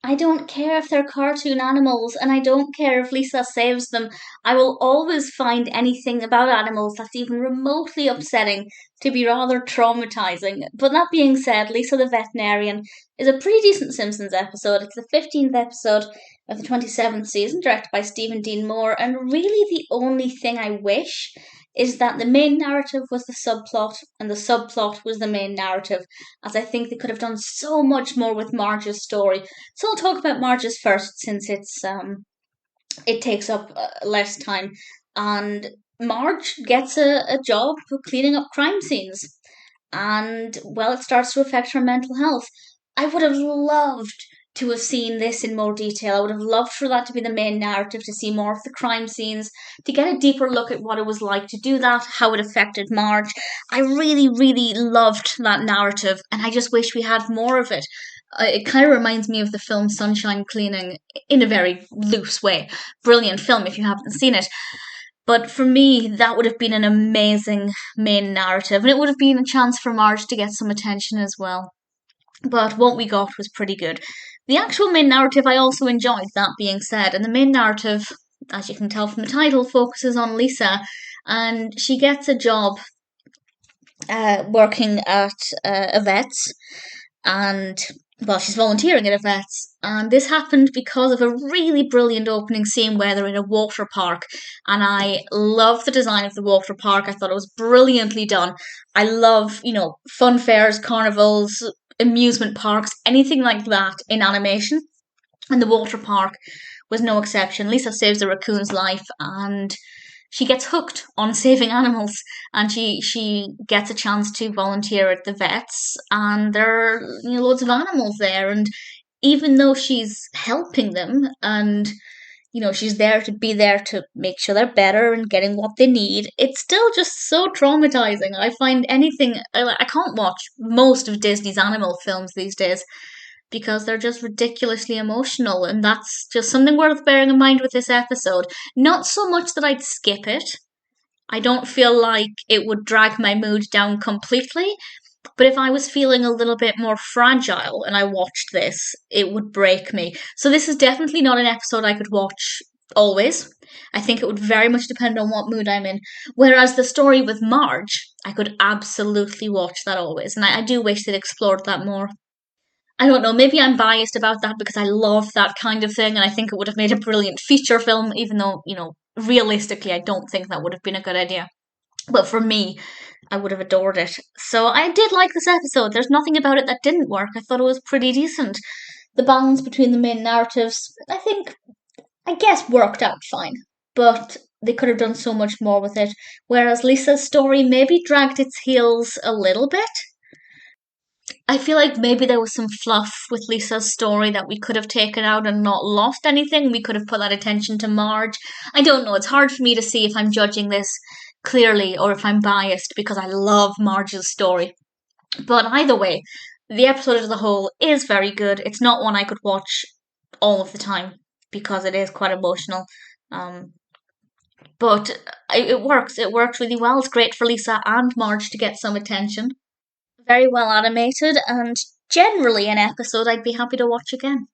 I don't care if they're cartoon animals, and I don't care if Lisa saves them. I will always find anything about animals that's even remotely upsetting to be rather traumatizing. But that being said, Lisa the Veterinarian is a pretty decent Simpsons episode. It's the 15th episode of the 27th season, directed by Stephen Dean Moore, and really the only thing I wish is that the main narrative was the subplot and the subplot was the main narrative, as I think they could have done so much more with Marge's story. So I'll talk about Marge's first, since it takes up less time. And Marge gets a job cleaning up crime scenes, and well, it starts to affect her mental health. I would have loved to have seen this in more detail. I would have loved for that to be the main narrative, to see more of the crime scenes, to get a deeper look at what it was like to do that, how it affected Marge. I really, really loved that narrative, and I just wish we had more of it. It kind of reminds me of the film Sunshine Cleaning in a very loose way. Brilliant film if you haven't seen it. But for me, that would have been an amazing main narrative, and it would have been a chance for Marge to get some attention as well. But what we got was pretty good. The actual main narrative I also enjoyed, that being said, and the main narrative, as you can tell from the title, focuses on Lisa, and she gets a job working at a vet's, and well, she's volunteering at a vet's, and this happened because of a really brilliant opening scene where they're in a water park, and I love the design of the water park. I thought it was brilliantly done. I love, fun fairs, carnivals, amusement parks, anything like that in animation, and the water park was no exception. Lisa saves the raccoon's life, and she gets hooked on saving animals, and she gets a chance to volunteer at the vets, and there are loads of animals there, and even though she's helping them, and she's there to make sure they're better and getting what they need, it's still just so traumatizing. I find anything, I can't watch most of Disney's animal films these days because they're just ridiculously emotional, and that's just something worth bearing in mind with this episode. Not so much that I'd skip it. I don't feel like it would drag my mood down completely, but if I was feeling a little bit more fragile and I watched this, it would break me. So this is definitely not an episode I could watch always. I think it would very much depend on what mood I'm in. Whereas the story with Marge, I could absolutely watch that always, and I do wish they'd explored that more. I don't know, maybe I'm biased about that because I love that kind of thing and I think it would have made a brilliant feature film, even though, realistically, I don't think that would have been a good idea. But for me, I would have adored it. So I did like this episode. There's nothing about it that didn't work. I thought it was pretty decent. The balance between the main narratives, I guess, worked out fine. But they could have done so much more with it. Whereas Lisa's story maybe dragged its heels a little bit. I feel like maybe there was some fluff with Lisa's story that we could have taken out and not lost anything. We could have put that attention to Marge. I don't know. It's hard for me to see if I'm judging this clearly or if I'm biased because I love Marge's story. But either way, the episode as a whole is very good. It's not one I could watch all of the time because it is quite emotional. Um, but it works. It works really well. It's great for Lisa and Marge to get some attention. Very well animated, and generally an episode I'd be happy to watch again.